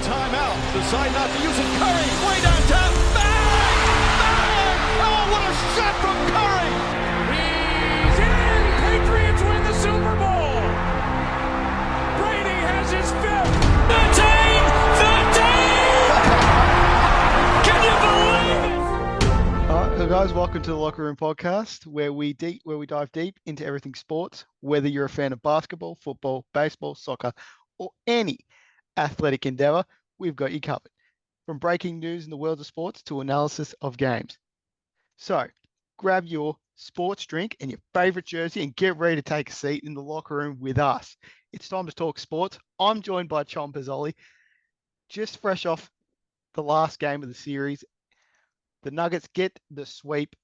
timeout. Decide not to use it. Curry, way downtown. Bang! Bang! Oh, what a shot from Curry! He's in! Patriots win the Super Bowl! Brady has his fifth! 13! 13! Can you believe it? All right, so guys, welcome to the Locker Room Podcast, where we dive deep into everything sports. Whether you're a fan of basketball, football, baseball, soccer, or any athletic endeavor, we've got you covered. From breaking news in the world of sports to analysis of games. So, grab your sports drink and your favorite jersey and get ready to take a seat in the locker room with us. It's time to talk sports. I'm joined by Chom Pizzoli, just fresh off the last game of the series. The Nuggets get the sweep.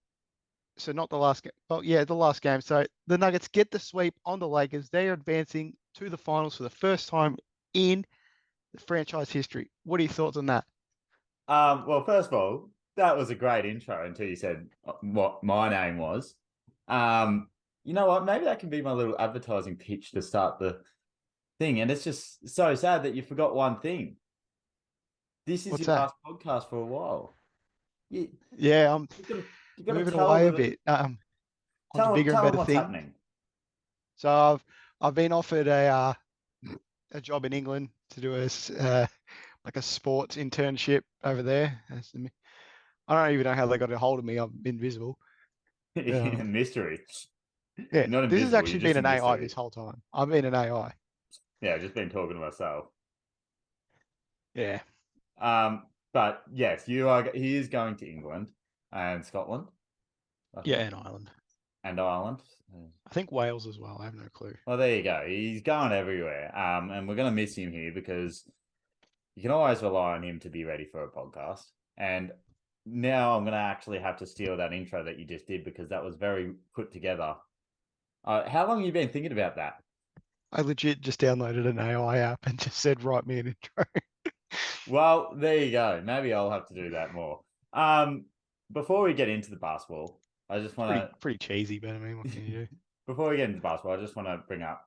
So not the last game. Oh, yeah, the last game. So the Nuggets get the sweep on the Lakers. They are advancing to the finals for the first time in the franchise history. What are your thoughts on that? Well, first of all, that was a great intro until you said what my name was. You know what? Maybe that can be my little advertising pitch to start the thing. And it's just so sad that you forgot one thing. This is What's your that? last podcast for a while. Yeah, I'm You gotta moving tell away a them- bit. On to Tell bigger and them better what's things. happening. So I've been offered a job in England to do like a sports internship over there. I don't even know how they got a hold of me. I'm invisible. Mystery. Yeah, Not this has invisible, actually you're been just an a AI mystery. this whole time. I've been an AI. Yeah, I've just been talking to myself. Yeah. But yes, he is going to England and Scotland. I think, Yeah, and Ireland. and Ireland. I think Wales as well. I have no clue. Well, there you go. He's going everywhere. And we're going to miss him here because you can always rely on him to be ready for a podcast. And now I'm going to actually have to steal that intro that you just did because that was very put together. How long have you been thinking about that? I legit just downloaded an AI app and just said, write me an intro. Well, there you go. Maybe I'll have to do that more. Before we get into the basketball, I just want to... Pretty cheesy, but I mean, what can you do? Before we get into basketball, I just want to bring up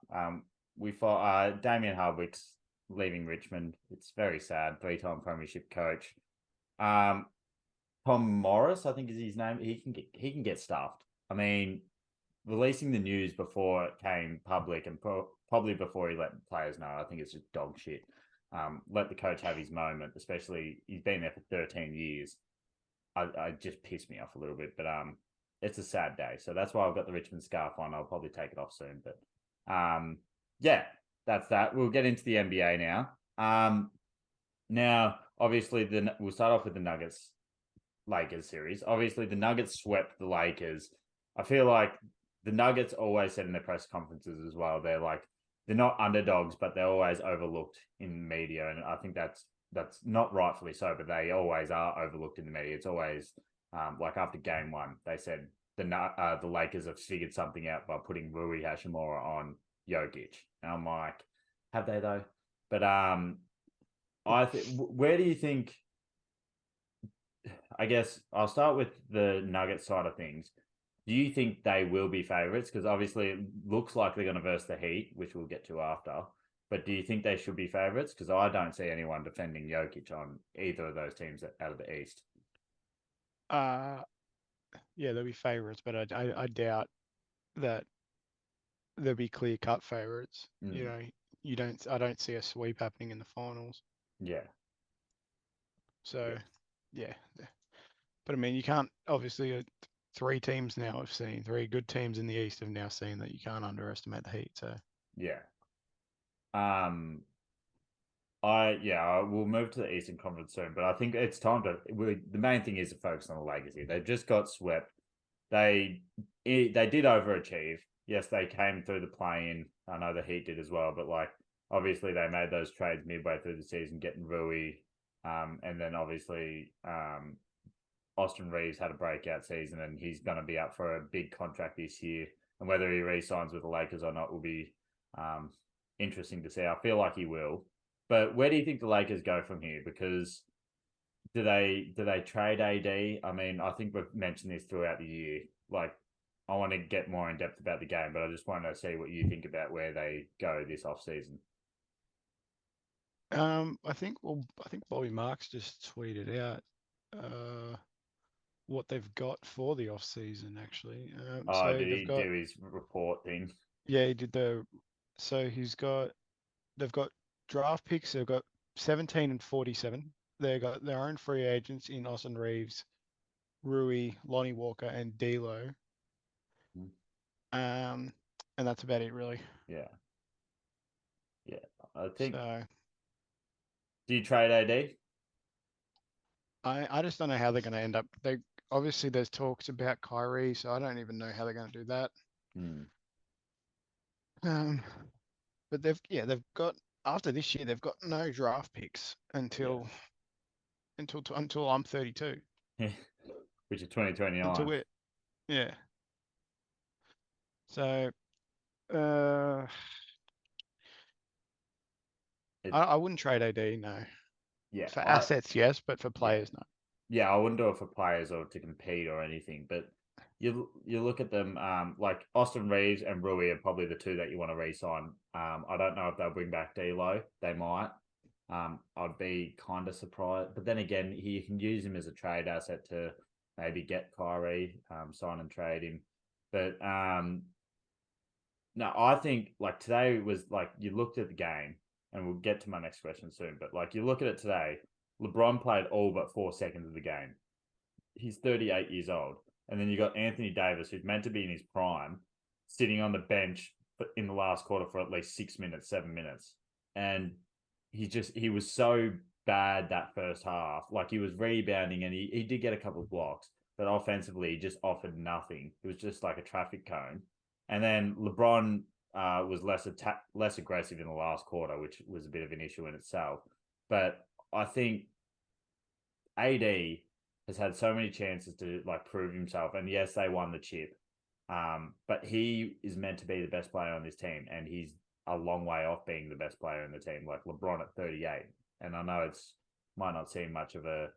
we fought Damien Hardwick's leaving Richmond. It's very sad. 3-time premiership coach. Tom Morris, I think is his name. He can get stuffed. I mean, releasing the news before it came public and probably before he let players know, I think it's just dog shit. Let the coach have his moment, especially he's been there for 13 years. I just pissed me off a little bit, but it's a sad day. So that's why I've got the Richmond scarf on. I'll probably take it off soon. But yeah, that's that. We'll get into the NBA now. Now, obviously, we'll start off with the Nuggets-Lakers series. Obviously, the Nuggets swept the Lakers. I feel like the Nuggets always said in their press conferences as well, they're not underdogs, but they're always overlooked in media. And I think that's not rightfully so, but they always are overlooked in the media. It's always... like after game one, they said the Lakers have figured something out by putting Rui Hachimura on Jokic. And I'm like, have they though? But where do you think? I guess I'll start with the Nuggets side of things. Do you think they will be favorites? Because obviously it looks like they're going to verse the Heat, which we'll get to after. But do you think they should be favorites? Because I don't see anyone defending Jokic on either of those teams out of the East. Yeah, they'll be favorites, but I doubt that there'll be clear-cut favorites. You know, I don't see a sweep happening in the finals. Yeah. So, yeah. But I mean, you can't obviously. Three good teams in the East have now seen that you can't underestimate the Heat. So yeah. We'll move to the Eastern Conference soon, but I think it's time the main thing is to focus on the Lakers here. They've just got swept. They did overachieve. Yes, they came through the play-in. I know the Heat did as well, but obviously they made those trades midway through the season, getting Rui, and then obviously Austin Reeves had a breakout season, and he's going to be up for a big contract this year. And whether he re-signs with the Lakers or not will be interesting to see. I feel like he will. But where do you think the Lakers go from here? Because do they trade AD? I mean, I think we've mentioned this throughout the year. I want to get more in depth about the game, but I just want to see what you think about where they go this offseason. I think Bobby Marks just tweeted out what they've got for the off season actually. Oh, So did they've he got do his report thing? yeah, he did so they've got draft picks, they've got 17 and 47. They've got their own free agents in Austin Reeves, Rui, Lonnie Walker, and D'Lo. Mm. And that's about it really. Yeah, yeah. I think. So Do you trade AD? I just don't know how they're going to end up. They obviously there's talks about Kyrie, so I don't even know how they're going to do that. Hmm. Um, but they've got after this year they've got no draft picks Yeah. until I'm 32. Which is 2029. Until we're yeah. So uh, It, I wouldn't trade AD no. yeah, For assets yes, but for yeah, players no. yeah. I wouldn't do it for players or to compete or anything. But you look at them, like Austin Reeves and Rui are probably the two that you want to re-sign. I don't know if they'll bring back D'Lo. They might. I'd be kind of surprised, but then again, you can use him as a trade asset to maybe get Kyrie, sign and trade him. But no, I think like today was like you looked at the game, and we'll get to my next question soon. But like you look at it today, LeBron played all but 4 seconds of the game. He's 38 years old, and then you got Anthony Davis, who's meant to be in his prime, sitting on the bench in the last quarter for at least 6 minutes, 7 minutes, and he was so bad that first half. Like he was rebounding, and he did get a couple of blocks, but offensively he just offered nothing. It was just like a traffic cone. And then LeBron was less aggressive in the last quarter, which was a bit of an issue in itself. But I think AD has had so many chances to like prove himself, and yes, they won the chip. But he is meant to be the best player on this team, and he's a long way off being the best player in the team. Like LeBron at 38, and I know it's might not seem much of a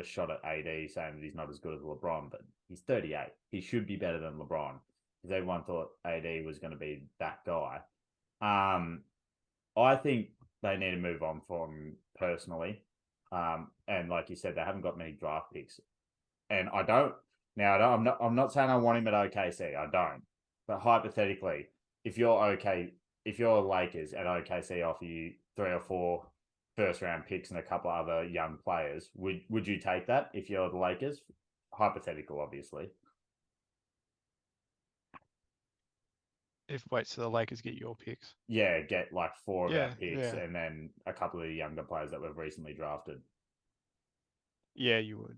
shot at AD saying that he's not as good as LeBron, but he's 38. He should be better than LeBron because everyone thought AD was going to be that guy. I think they need to move on from him personally. And like you said, they haven't got many draft picks, and I don't. Now, I'm not saying I want him at OKC. I don't. But hypothetically, if you're if you're Lakers and OKC offer you 3 or 4 first round picks and a couple other young players, would you take that if you're the Lakers? Hypothetical, obviously. If wait so the Lakers get your picks. Yeah, get like 4 of our Yeah, picks yeah. and then a couple of the younger players that we've recently drafted. Yeah, you would.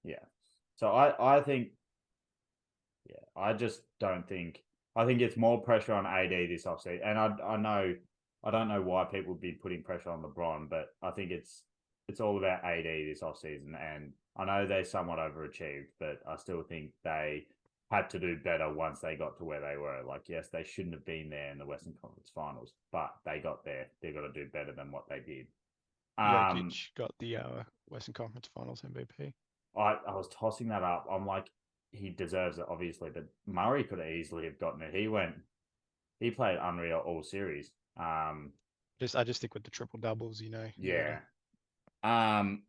Yeah. So I think yeah, I just don't think. I think it's more pressure on AD this offseason, and I don't know why people would be putting pressure on LeBron, but I think it's all about AD this offseason, and I know they somewhat overachieved, but I still think they had to do better once they got to where they were. Like, yes, they shouldn't have been there in the Western Conference Finals, but they got there. They've got to do better than what they did. Jokic got the Western Conference Finals MVP. I was tossing that up. I'm like, he deserves it, obviously, but Murray could easily have gotten it. He played unreal all series. I just stick with the triple doubles, you know. Yeah. And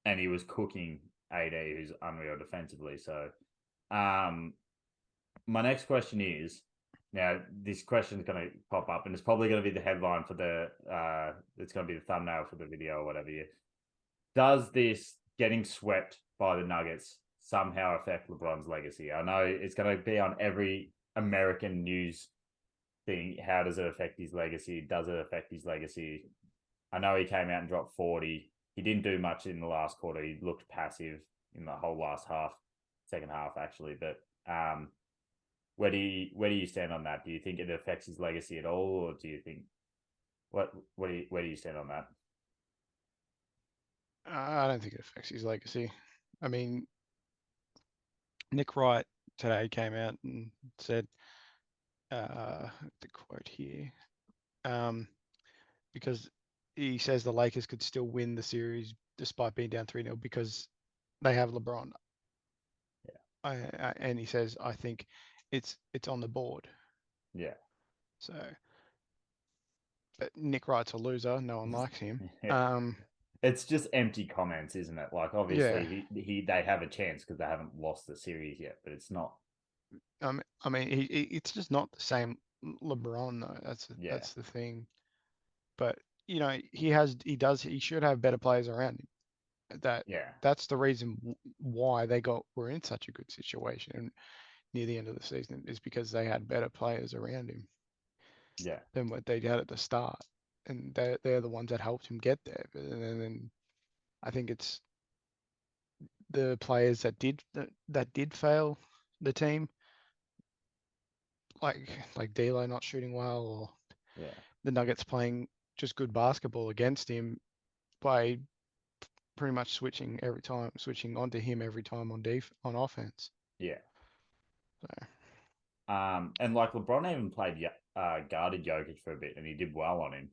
he was cooking AD, who's unreal defensively. So, my next question is, now this question is going to pop up, and it's probably going to be the headline for it's going to be the thumbnail for the video or whatever. Does this getting swept by the Nuggets somehow affect LeBron's legacy? I know it's going to be on every American news thing. How does it affect his legacy? Does it affect his legacy? I know he came out and dropped 40. He didn't do much in the last quarter. He looked passive in the whole last second half actually. But where do you stand on that? Do you think it affects his legacy at all, or do you think where do you stand on that? I don't think it affects his legacy. I mean, Nick Wright today came out and said, the quote here, because he says the Lakers could still win the series despite being down 3-0 because they have LeBron. And he says, I think it's on the board. Yeah. So, Nick Wright's a loser. No one likes him. It's just empty comments, isn't it? Like, obviously, they have a chance because they haven't lost the series yet, but it's not. I mean, it's just not the same LeBron though. That's the thing. But he should have better players around him. That's the reason why we're in such a good situation near the end of the season is because they had better players around him. Than what they had at the start, and they're the ones that helped him get there. And then I think it's the players that did fail the team, like D'Lo not shooting well, or the Nuggets playing just good basketball against him by pretty much switching onto him every time on offense. Yeah. So. And like LeBron even guarded Jokic for a bit, and he did well on him.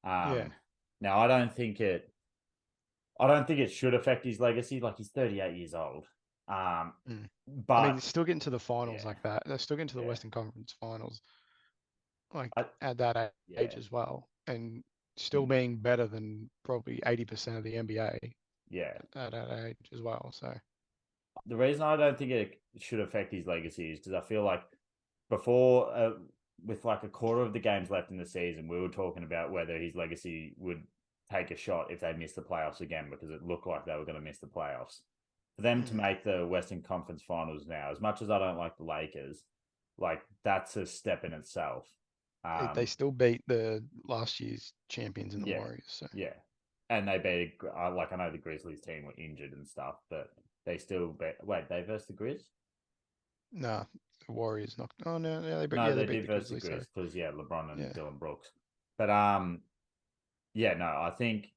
Now I don't think it should affect his legacy. Like, he's 38 years old. But I mean, still getting to the finals like that. They're still getting to the Western Conference Finals, at that age as well, and still being better than probably 80% of the NBA. At that age as well. So the reason I don't think it should affect his legacy is because I feel like before, with like a quarter of the games left in the season, we were talking about whether his legacy would take a shot if they missed the playoffs again, because it looked like they were going to miss the playoffs. For them to make the Western Conference Finals now, as much as I don't like the Lakers, like, that's a step in itself. They still beat the last year's champions in the Warriors. So. Yeah. And they beat, I know the Grizzlies team were injured and stuff, but they still beat. Wait, they versus the Grizz? No, the Warriors knocked. Oh no, they beat. No, they did beat versus the the Grizzlies. Grizz because LeBron and Dylan Brooks. But no, I think.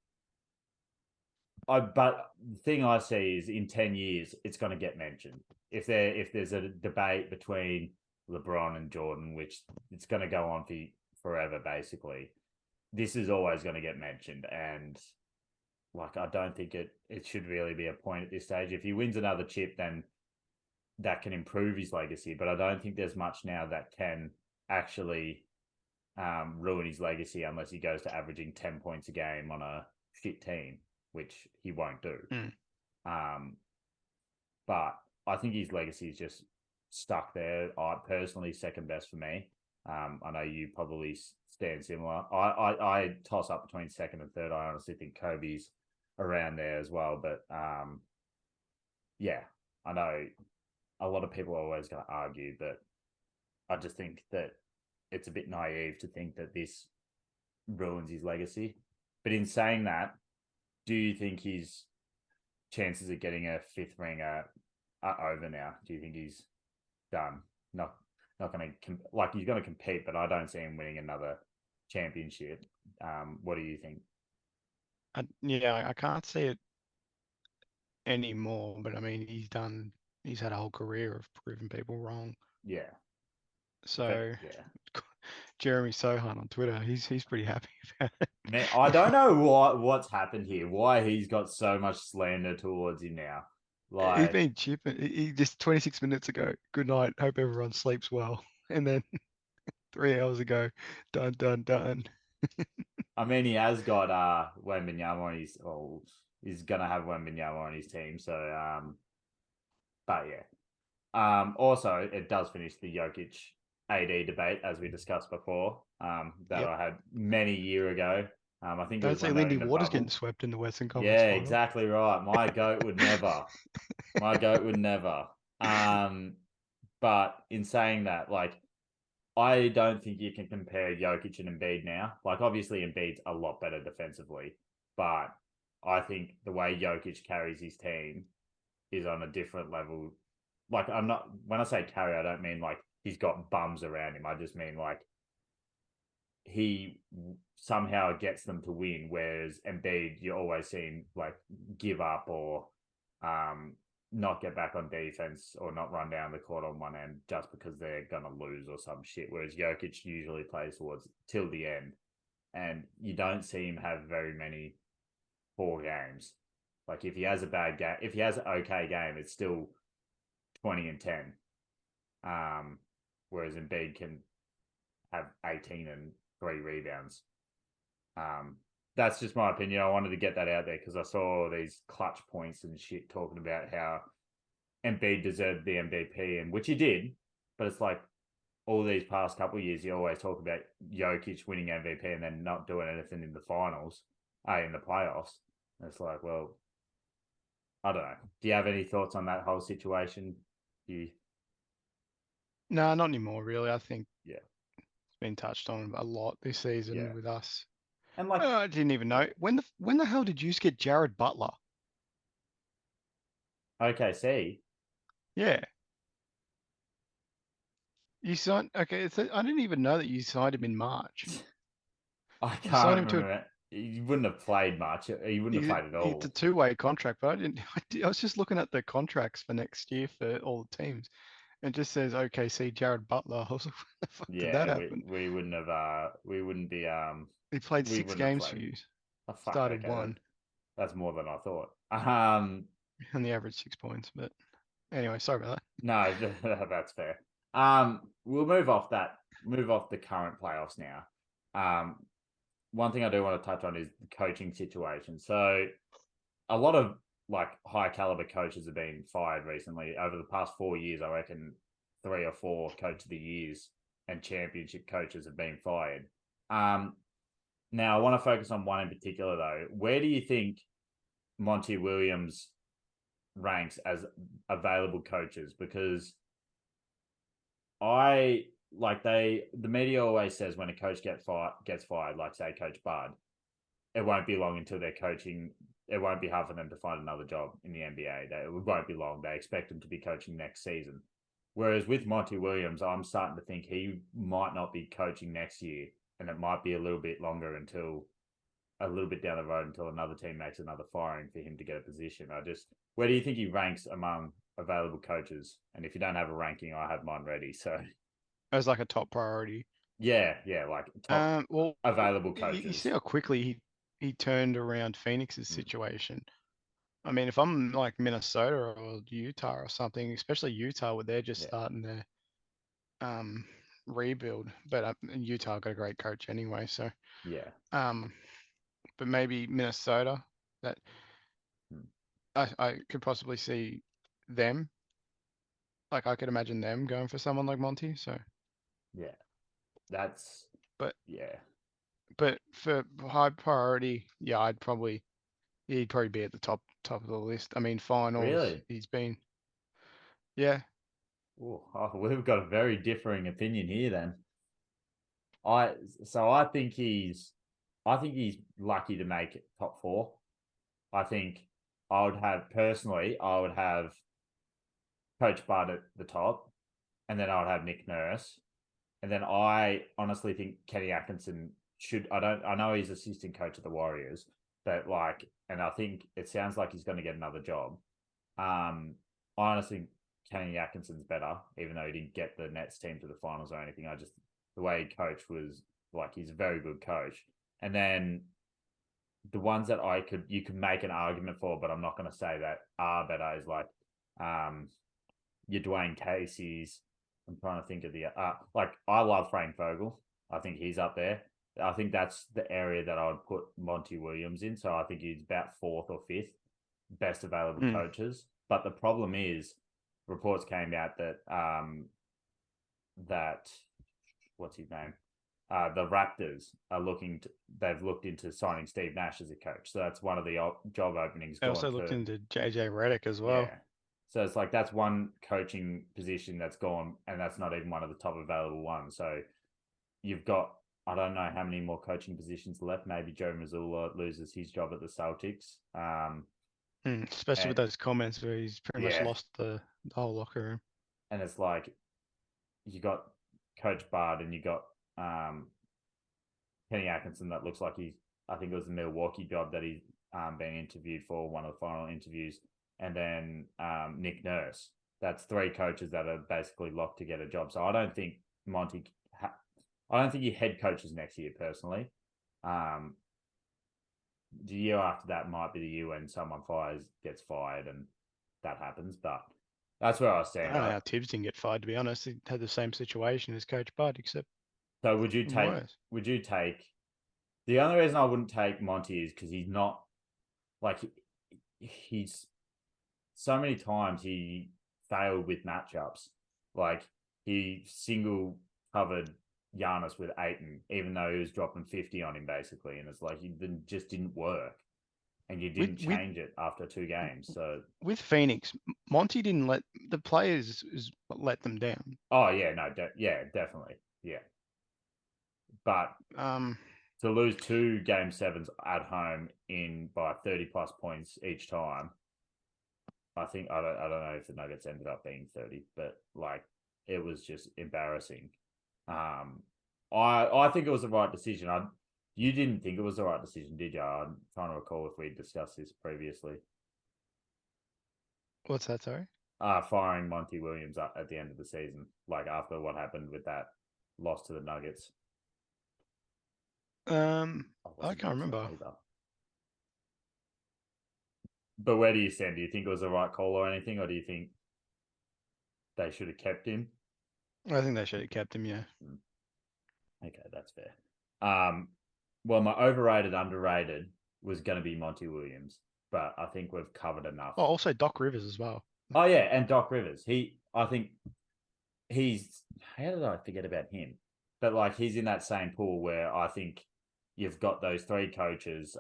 But the thing I see is in 10 years, it's going to get mentioned. If there's a debate between LeBron and Jordan, which it's going to go on for forever, basically, this is always going to get mentioned. And like, I don't think it should really be a point at this stage. If he wins another chip, then that can improve his legacy. But I don't think there's much now that can actually ruin his legacy unless he goes to averaging 10 points a game on a shit team, which he won't do. But I think his legacy is just stuck there. I personally, second best for me. I know you probably stand similar. I toss up between second and third. I honestly think Kobe's around there as well. But I know a lot of people are always going to argue, but I just think that it's a bit naive to think that this ruins his legacy. But in saying that, do you think his chances of getting a fifth ring are over now? Do you think he's done? Not going to he's going to compete, but I don't see him winning another championship. What do you think? I can't see it anymore. But I mean, he's had a whole career of proving people wrong. Yeah. So Jeremy Sohan on Twitter, he's pretty happy about it. Man, I don't know what's happened here. Why he's got so much slander towards him now. Like, he's been chipping. He just 26 minutes ago. Good night. Hope everyone sleeps well. And then 3 hours ago, done. I mean, he has got Wembanyama on his. Oh, he's gonna have Wembanyama on his team. So, but yeah. Also, it does finish the Jokic AD debate, as we discussed before. That I had many year ago. I think don't say Lindy Waters getting swept in the Western Conference. Yeah, final. Exactly right. My goat would never. My goat would never. But in saying that, like, I don't think you can compare Jokic and Embiid now. Like, obviously, Embiid's a lot better defensively, but I think the way Jokic carries his team is on a different level. Like, when I say carry, I don't mean like he's got bums around him. I just mean like he somehow gets them to win, whereas Embiid, you always see him like give up or not get back on defense or not run down the court on one end just because they're going to lose or some shit. Whereas Jokic usually plays till the end, and you don't see him have very many poor games. Like, if he has a bad game, if he has an okay game, it's still 20 and 10. Whereas Embiid can have 18 and 3 rebounds. That's just my opinion. I wanted to get that out there because I saw these clutch points and shit talking about how Embiid deserved the MVP, and which he did, but it's like all these past couple of years, you always talk about Jokic winning MVP and then not doing anything in the finals, in the playoffs. And it's like, well, I don't know. Do you have any thoughts on that whole situation? You, No, not anymore, really. I think yeah, it's been touched on a lot this season yeah, with us. and like, I didn't even know. When the hell did you get Jared Butler? OKC, Yeah. You signed, okay, I didn't even know that you signed him in March. I You signed can't him to remember. He wouldn't have played much. He wouldn't have played at it's a all. two-way contract, but I was just looking at the contracts for next year for all the teams. And it just says OKC Jared Butler. I was like, when the fuck did that Yeah, happen? we wouldn't have. We wouldn't be. He played We 6 wouldn't have games for played. you, Oh fuck. started Okay, one, that's more than I thought. and the average 6 points. But anyway, sorry about that. No, that's fair. We'll move off that. Move off the current playoffs now. One thing I do want to touch on is the coaching situation. So, a lot of like high caliber coaches have been fired recently. Over the past 4 years, I reckon 3 or 4 coach of the years and championship coaches have been fired. Now I want to focus on one in particular though. Where do you think Monty Williams ranks as available coaches? Because I like the media always says when a coach gets fired, like say Coach Bud, it won't be long until they're coaching. It won't be hard for them to find another job in the NBA. It won't be long. They expect him to be coaching next season. Whereas with Monty Williams, I'm starting to think he might not be coaching next year, and it might be a little bit longer until a little bit down the road until another team makes another firing for him to get a position. Where do you think he ranks among available coaches? And if you don't have a ranking, I have mine ready. So As like a top priority. yeah, like top Well, available you see coaches. how quickly he turned around Phoenix's Mm, situation. I mean, if I'm like Minnesota or Utah or something, especially Utah, where they're just yeah, starting their rebuild, but Utah got a great coach anyway. So, yeah. um, but maybe Minnesota, that Mm, I could possibly see them. Like I could imagine them going for someone like Monty. So, yeah. That's but yeah. but for high priority, yeah, he'd probably be at the top of the list. I mean, finals, Really? he's been, yeah. Ooh, oh, we've got a very differing opinion here then. I so I think he's lucky to make it top 4. I think I would have Coach Bud at the top, and then I would have Nick Nurse. And then I honestly think Kenny Atkinson should. I know he's assistant coach of the Warriors, but like, and I think it sounds like he's going to get another job. I honestly think Kenny Atkinson's better, even though he didn't get the Nets team to the finals or anything. The way he coached was like he's a very good coach. And then the ones that you could make an argument for, but I'm not going to say that are better is like your Dwayne Casey's. I'm trying to think of the like I love Frank Vogel. I think he's up there. I think that's the area that I would put Monty Williams in. So I think he's about 4th or 5th best available Mm. coaches. But the problem is, reports came out that that what's his name? The Raptors are they've looked into signing Steve Nash as a coach. So that's one of the job openings I also gone looked to into JJ Redick as well. yeah. So it's like that's one coaching position that's gone, and that's not even one of the top available ones. So you've got I don't know how many more coaching positions left. Maybe Joe Mazzulla loses his job at the Celtics. Especially with And those comments where he's pretty much yeah, lost the whole locker room. and it's like you got Coach Bard and you got Kenny Atkinson that looks like I think it was the Milwaukee job that he's been interviewed for, one of the final interviews, and then Nick Nurse. That's 3 coaches that are basically locked to get a job. So I don't think I don't think he head coaches next year personally. The year after that might be the year when someone gets fired, and that happens. But that's where I I stand. don't know how Tibbs didn't get fired, to be honest. He had the same situation as Coach Bud, except So worse. would you take The only reason I wouldn't take Monty is because he's not like he's so many times he failed with matchups. Like he single covered Giannis with Aiton, even though he was dropping 50 on him basically, and it's like he just didn't work, and you With didn't with change it after 2 games. So with Phoenix, Monty didn't let the players let them down. oh yeah, no, yeah, definitely, yeah, but Um, to lose 2 game 7s at home in by 30 plus points each time, I don't know if the Nuggets ended up being 30, but like it was just embarrassing. I think it was the right decision. You didn't think it was the right decision, did you? I'm trying to recall if we discussed this previously. what's that? Sorry. Firing Monty Williams at the end of the season, like after what happened with that loss to the Nuggets. I I wasn't can't there for remember. that either. But where do you stand? Do you think it was the right call or anything, or do you think they should have kept him? I think they should have kept him. Yeah. Okay, that's fair. Well, my overrated, underrated was going to be Monty Williams, but I think we've covered enough. Oh, also Doc Rivers as well. Oh yeah, and Doc Rivers. I think he's. How did I forget about him? But like, he's in that same pool where I think you've got those 3 coaches.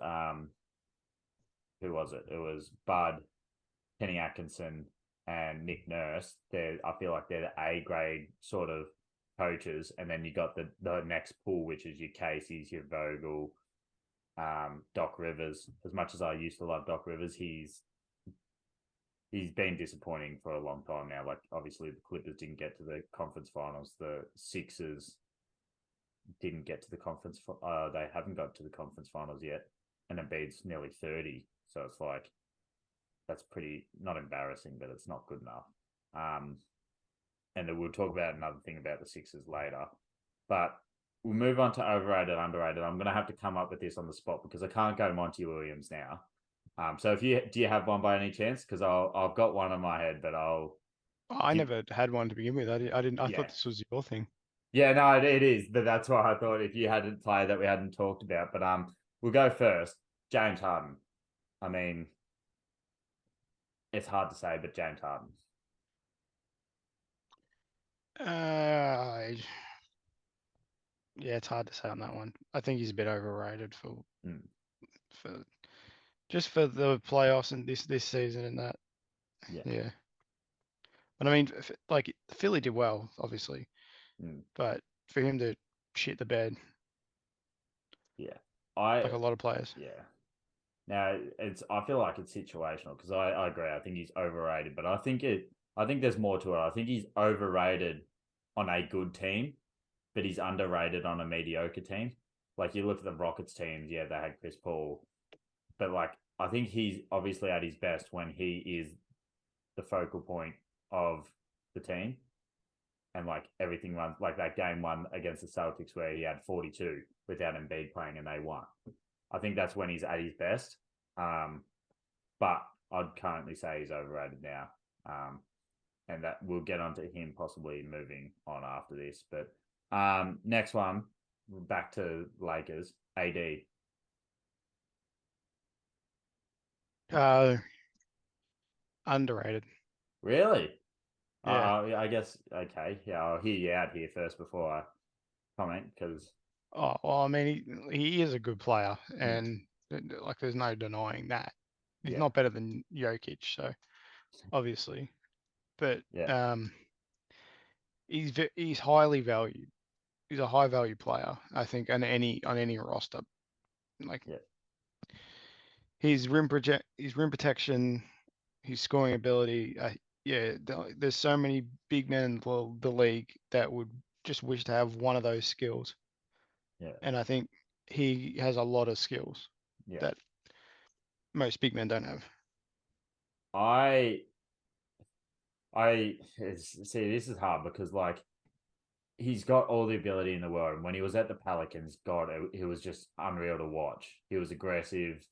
Who was it? It was Bud, Kenny Atkinson, and Nick Nurse. I feel like they're the A grade sort of coaches, and then you got the next pool, which is your Casey's, your Vogel, Doc Rivers. As much as I used to love Doc Rivers, he's been disappointing for a long time now. Like obviously the Clippers didn't get to the conference finals. The Sixers didn't get to the conference. They haven't got to the conference finals yet, and Embiid's nearly 30. So it's like that's pretty not embarrassing, but it's not good enough. And then we'll talk about another thing about the Sixers later. But we'll move on to overrated, underrated. I'm going to have to come up with this on the spot because I can't go Monty Williams now. So if do you have one by any chance? Because I've got one in my head, but I never had one to begin with. I didn't. I yeah. thought this was your thing. Yeah, no, it is, but that's why I thought if you hadn't played that we hadn't talked about. But we'll go first. James Harden. I mean, it's hard to say, but James Harden. Yeah, it's hard to say on that one. I think he's a bit overrated for just for the playoffs and this season and that. Yeah. But I mean, like Philly did well, obviously, but for him to shit the bed, like a lot of players. Yeah. Now I feel like it's situational because I agree. I think he's overrated, but I think there's more to it. I think he's overrated on a good team, but he's underrated on a mediocre team. Like you look at the Rockets teams, yeah, they had Chris Paul, but like I think he's obviously at his best when he is the focal point of the team, and like everything runs like that game 1 against the Celtics where he had 42 without Embiid playing and they won. I think that's when he's at his best. But I'd currently say he's overrated now. And that we'll get onto him possibly moving on after this. But next one, back to Lakers, AD. Underrated. Really? Yeah. I guess, okay. Yeah, I'll hear you out here first before I comment because. Oh, well, I mean, he is a good player, and like, there's no denying that. He's not better than Jokic, so obviously, but he's highly valued. He's a high value player, I think, on any roster. Like his rim protection, his scoring ability. There's so many big men in the league that would just wish to have one of those skills. Yeah. And I think he has a lot of skills that most big men don't have. See, this is hard because like he's got all the ability in the world. And when he was at the Pelicans, God, he was just unreal to watch. He was aggressive,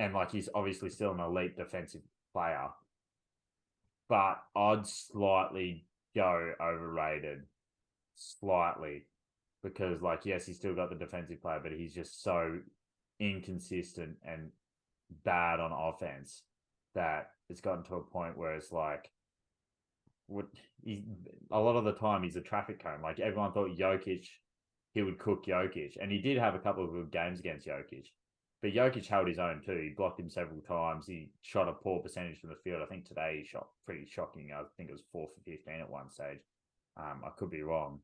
and like he's obviously still an elite defensive player. But I'd slightly go overrated, slightly, because, like, yes, he's still got the defensive play, but he's just so inconsistent and bad on offense that it's gotten to a point where it's like, a lot of the time he's a traffic cone. Like, everyone thought Jokic, he would cook Jokic, and he did have a couple of good games against Jokic. But Jokic held his own too. He blocked him several times. He shot a poor percentage from the field. I think today he shot pretty shocking. I think it was 4 for 15 at one stage. I could be wrong.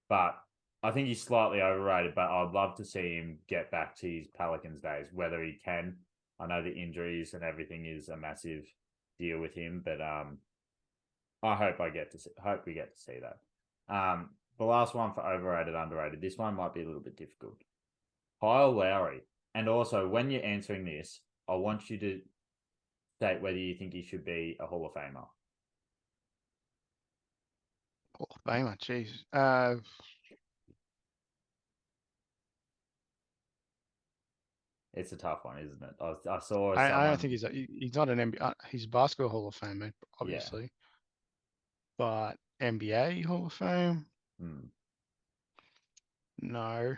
But I think he's slightly overrated, but I'd love to see him get back to his Pelicans days, whether he can. I know the injuries and everything is a massive deal with him, but I hope we get to see that. The last one for overrated, underrated. This one might be a little bit difficult. Kyle Lowry. And also, when you're answering this, I want you to state whether you think he should be a Hall of Famer. Hall of Famer, jeez. It's a tough one, isn't it? I saw I someone. don't think he's not an NBA. He's a basketball Hall of Famer, obviously. But NBA Hall of Fame? No.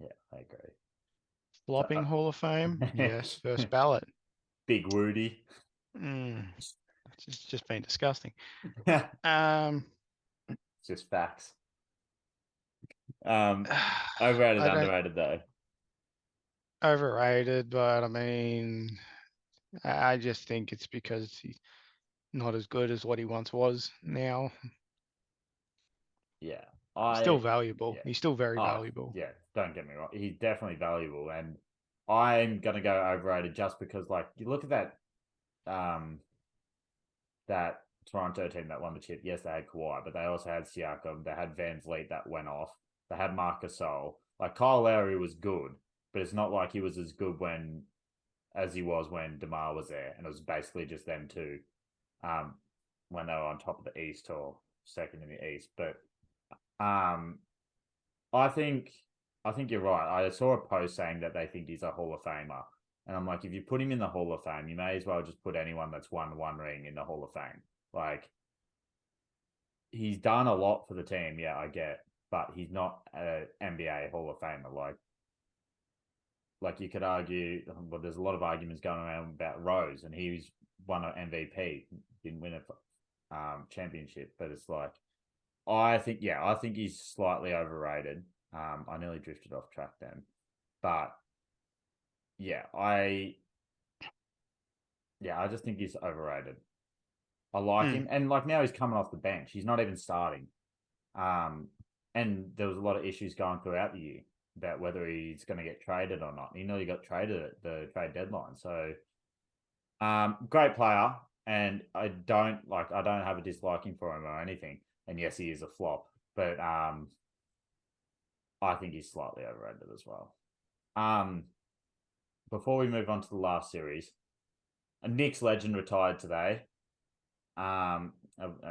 Yeah, I agree. Flopping Hall of Fame? Yes, first ballot. Big Woody. It's just been disgusting. It's just facts. Overrated, underrated though. Overrated, but I mean, I just think it's because he's not as good as what he once was now. Yeah. Still valuable. Yeah. He's still very valuable. Yeah, don't get me wrong. He's definitely valuable. And I'm going to go overrated just because, like, you look at that Toronto team that won the chip. Yes, they had Kawhi, but they also had Siakam. They had Van Vliet that went off. They had Marc Gasol. Like, Kyle Lowry was good, but it's not like he was as good as he was when DeMar was there. And it was basically just them two when they were on top of the East or second in the East. But I think you're right. I saw a post saying that they think he's a Hall of Famer. And I'm like, if you put him in the Hall of Fame, you may as well just put anyone that's won one ring in the Hall of Fame. Like, he's done a lot for the team, yeah, I get, but he's not an NBA Hall of Famer. Like you could argue, well, there's a lot of arguments going around about Rose, and he won an MVP, didn't win a championship, but it's like, I think he's slightly overrated. I nearly drifted off track then, but I just think he's overrated. I like him, and like now he's coming off the bench. He's not even starting. And there was a lot of issues going throughout the year about whether he's going to get traded or not. He nearly got traded at the trade deadline. So, great player, and I don't have a disliking for him or anything. And yes, he is a flop, but I think he's slightly overrated as well. Before we move on to the last series, a Knicks legend retired today. A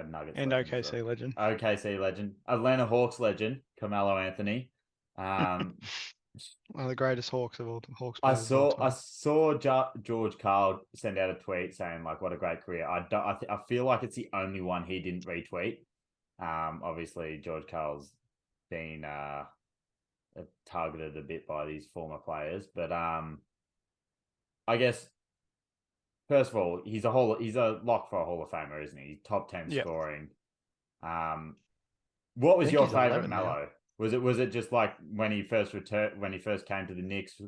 Nuggets and legend, OKC legend. OKC legend. Atlanta Hawks legend, Carmelo Anthony. One of the greatest Hawks of all Hawks. I saw George Karl send out a tweet saying like, "What a great career." I feel like it's the only one he didn't retweet. Obviously George Karl's been targeted a bit by these former players, but I guess first of all, he's a lock for a Hall of Famer, isn't he? Top 10 scoring. What was your favorite Melo? Was it just like when he first came to the Knicks?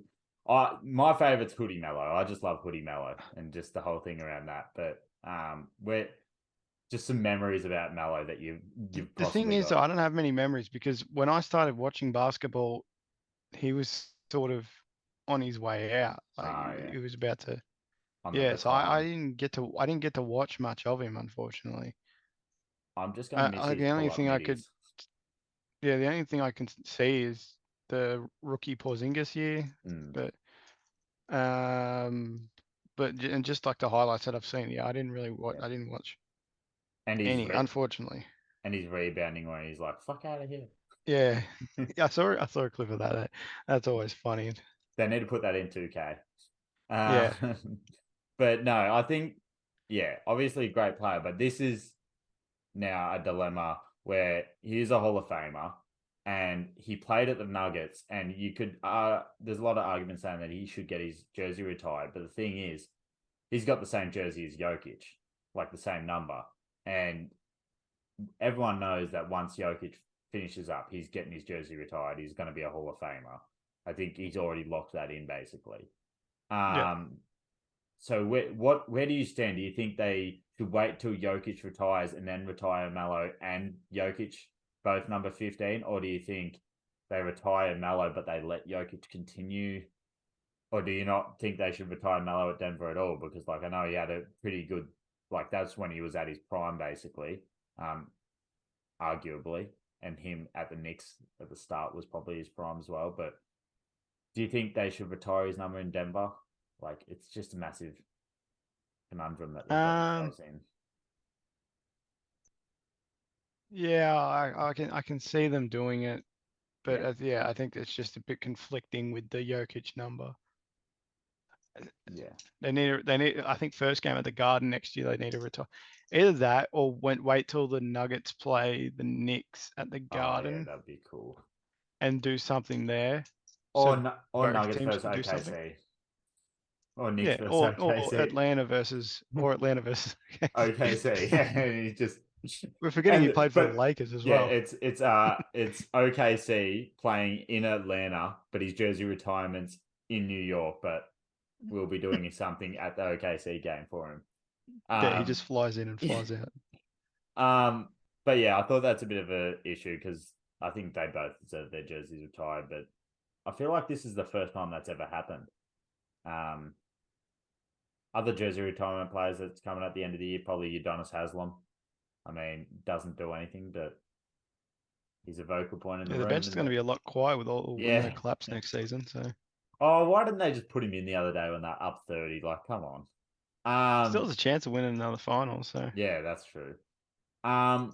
My favorite's Hoodie Melo. I just love Hoodie Melo and just the whole thing around that. But we're just some memories about Melo that you've the thing is, I don't have many memories because when I started watching basketball, he was sort of on his way out. He was about to. So I didn't get to watch much of him, unfortunately. I'm just gonna miss his the only thing I middies. the only thing I can see is the rookie Porzingis year, and just like the highlights that I've seen, I didn't really watch. I didn't watch any, unfortunately. And he's rebounding when he's like, "Fuck out of here." Yeah, I saw a clip of that. That's always funny. They need to put that in 2K. Yeah. But no, I think, obviously a great player, but this is now a dilemma where he is a Hall of Famer, and he played at the Nuggets, and you could there's a lot of arguments saying that he should get his jersey retired, but the thing is, he's got the same jersey as Jokic, like the same number, and everyone knows that once Jokic finishes up, he's getting his jersey retired. He's going to be a Hall of Famer. I think he's already locked that in, basically. So where do you stand? Do you think they should wait till Jokic retires and then retire Melo and Jokic both number 15, or do you think they retire Melo but they let Jokic continue? Or do you not think they should retire Melo at Denver at all? Because like I know he had a pretty good, like that's when he was at his prime, basically, arguably, and him at the Knicks at the start was probably his prime as well. But do you think they should retire his number in Denver? Like it's just a massive conundrum that they've got themselves in. Yeah, I can see them doing it, but Yeah. I think it's just a bit conflicting with the Jokic number. Yeah. They need. I think first game at the Garden next year they need to retire. Either that or wait till the Nuggets play the Knicks at the Oh yeah, Garden that'd be cool. and do something there. Or So or both Nuggets teams versus can do something. OKC. Or Knicks Yeah, versus or OKC. Atlanta versus OKC. OKC. Yeah, and he just We're forgetting he played for the Lakers as yeah, well. it's OKC playing in Atlanta, but his jersey retirement's in New York, but we'll be doing something at the OKC game for him. Yeah, he just flies in and flies out. But yeah, I thought that's a bit of an issue because I think they both deserve their jerseys retired, but I feel like this is the first time that's ever happened. Other jersey retirement players that's coming at the end of the year, probably Udonis Haslem. I mean, doesn't do anything, but he's a vocal point in the room. The bench is going to be a lot quiet with all when they collapse next season. So. Oh, why didn't they just put him in the other day when they're up 30? Like, come on. Still has a chance of winning another final. So. Yeah, that's true. We'll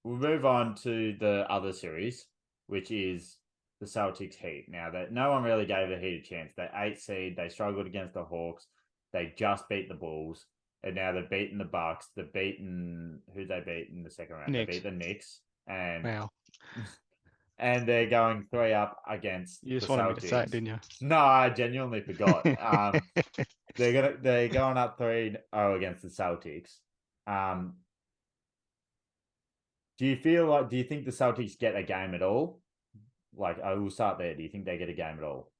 move on to the other series, which is the Celtics Heat. Now that no one really gave the Heat a chance. They 8 seed. They struggled against the Hawks. They just beat the Bulls, and now they've beaten the Bucks. They've beaten who they beat in the second round. Knicks. They beat the Knicks, and wow. And they're going 3 up against you just the wanted Celtics. me to say it, didn't you? No, I genuinely forgot. They're going up 3-0 against the Celtics. Do you think the Celtics get a game at all? Like, I will start there. Do you think they get a game at all?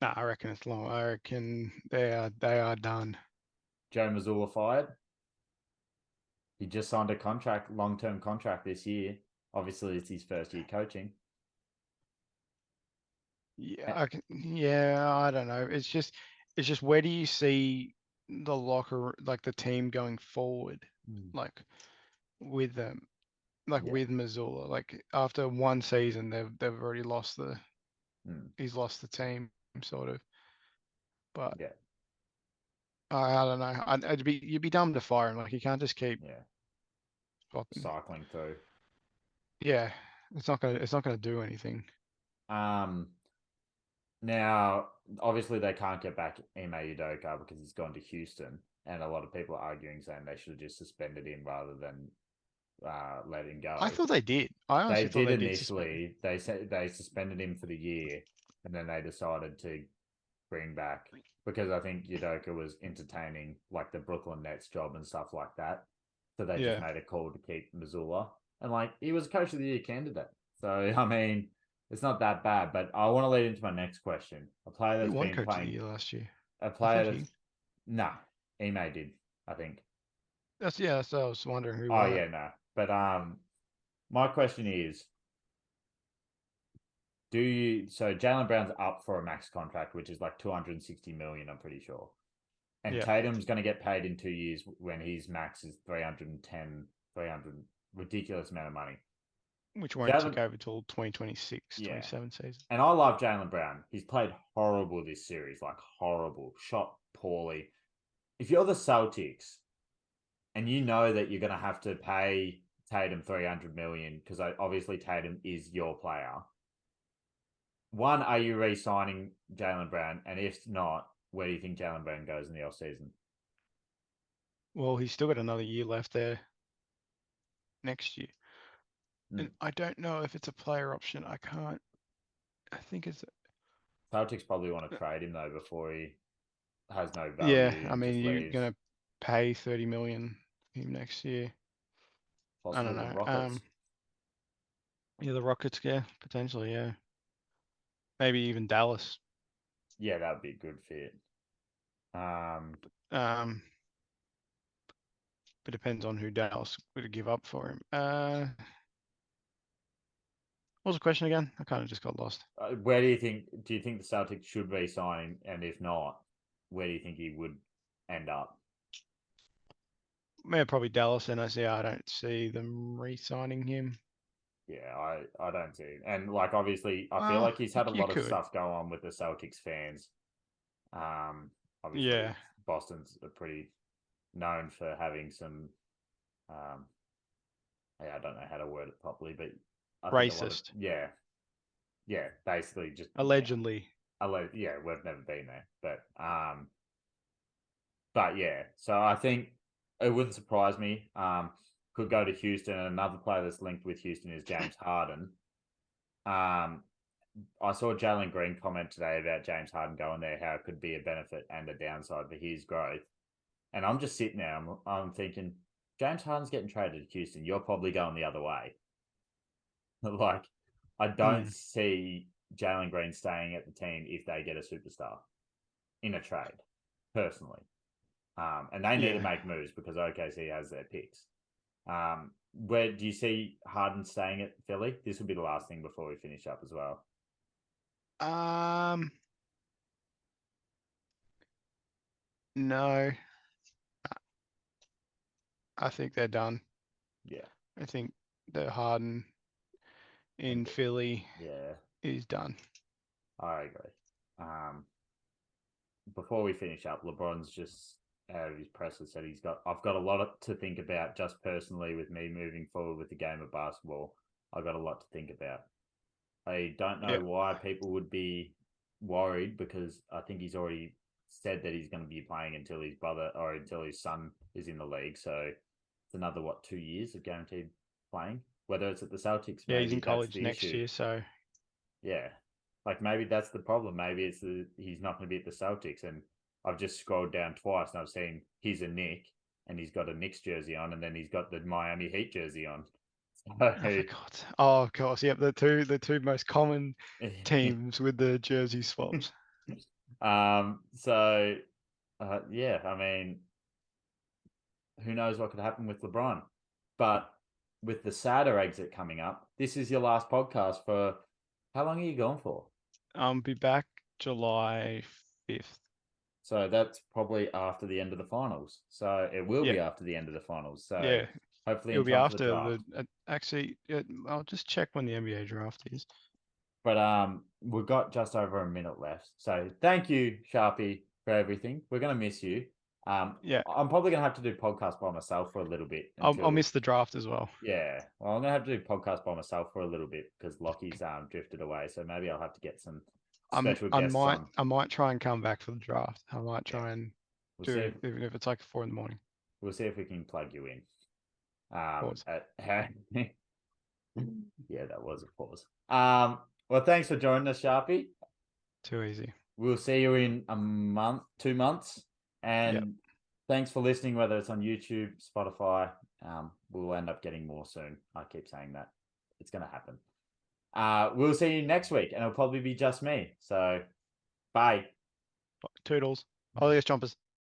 No, I reckon it's long. I reckon they are done. Joe Mazzulla fired. He just signed a long-term contract this year. Obviously, it's his first year coaching. Yeah, I don't know. It's just where do you see the locker, like the team going forward, like with them, with Missoula, like after one season, they've already lost he's lost the team sort of, but I don't know. You'd be dumb to fire him. Like you can't just keep cycling through. Yeah, it's not gonna do anything. Now, obviously, they can't get back Ime Udoka because he's gone to Houston, and a lot of people are arguing saying they should have just suspended him rather than let him go. I thought they did. I honestly thought they did initially. They said they suspended him for the year, and then they decided to bring back because I think Udoka was entertaining like the Brooklyn Nets job and stuff like that. So they just made a call to keep Mazzulla, and like he was Coach of the Year candidate. So I mean. It's not that bad, but I want to lead into my next question. A player that's been Coach playing of the Year last year. A player that's Ime did, I think. That's what I was wondering who. Oh yeah, no. But my question is, so Jaylen Brown's up for a max contract, which is like $260 million, I'm pretty sure. And Tatum's going to get paid in 2 years when his max is 300 ridiculous amount of money. Which won't take over till 2026, 27 season. And I love Jaylen Brown. He's played horrible this series, like horrible. Shot poorly. If you're the Celtics and you know that you're going to have to pay Tatum $300 million because obviously Tatum is your player. One, are you re-signing Jaylen Brown? And if not, where do you think Jaylen Brown goes in the offseason? Well, he's still got another year left there next year. And I don't know if it's a player option. I can't. I think it's. Celtics probably want to trade him though before he has no Yeah, value I and mean, just you're leaves. gonna pay 30 million him next year. I Possibly don't the know. Rockets. Yeah, the Rockets, yeah, potentially, yeah. Maybe even Dallas. Yeah, that would be a good fit. Um, but depends on who Dallas would give up for him. What was the question again? I kind of just got lost. Where do you think the Celtics should re-sign him? And if not, where do you think he would end up? Yeah, probably Dallas, and I don't see them re-signing him. Yeah, I don't see it. And like obviously I feel Well, like he's had a you lot of could. stuff go on with the Celtics fans. Obviously Yeah, Boston's a pretty known for having some yeah, I don't know how to word it properly, but I think a lot of racist, basically just allegedly. yeah, we've never been there. But yeah, so I think it wouldn't surprise me. Could go to Houston, and another player that's linked with Houston is James Harden. I saw Jalen Green comment today about James Harden going there, how it could be a benefit and a downside for his growth. And I'm just sitting there, I'm thinking, James Harden's getting traded to Houston. You're probably going the other way. Like, I don't Mm, see Jalen Green staying at the team if they get a superstar in a trade, personally. And they need to yeah. make moves because OKC has their picks. Where do you see Harden staying at Philly? This will be the last thing before we finish up as well. No, I think they're done. Yeah, I think the Harden and in Philly yeah, is done. I agree. Before we finish up, LeBron's just out of his presser said I've got a lot to think about just personally with me moving forward with the game of basketball. I've got a lot to think about. I don't know Yep. why people would be worried because I think he's already said that he's going to be playing until his brother or until his son is in the league. So it's another, 2 years of guaranteed playing. Whether it's at the Celtics, Yeah, he's maybe in that's college the next issue. year, so Yeah. Like maybe that's the problem. Maybe he's not going to be at the Celtics. And I've just scrolled down twice and I've seen he's a Knick and he's got a Knicks jersey on and then he's got the Miami Heat jersey on. I forgot. Oh, of course. Yep, the two most common teams with the jersey swaps. So yeah, I mean, who knows what could happen with LeBron? But with the sadder exit coming up, this is your last podcast for how long are you gone for? Be back July 5th. So that's probably after the end of the finals. So it will Yeah, be after the end of the finals. So yeah. hopefully in It'll be time for the after draft. actually. I'll just check when the NBA draft is. But we've got just over a minute left. So thank you, Sharpie, for everything. We're gonna miss you. Yeah, I'm probably gonna have to do podcast by myself for a little bit I'll until miss the draft as well. yeah. Well, I'm gonna have to do podcast by myself for a little bit because Lockie's drifted away. So maybe I'll have to get some special guests on. I might try and come back for the draft. I might Yeah, try and we'll do see. it even if it's like 4 in the morning. We'll see if we can plug you in. Pause. Yeah, that was a pause. Well, thanks for joining us, Sharpie. Too easy. We'll see you in a month, 2 months. And Yep. thanks for listening, whether it's on YouTube, Spotify. We'll end up getting more soon. I keep saying that. It's going to happen. We'll see you next week, and it'll probably be just me. So, bye. Toodles. Olios Chompers.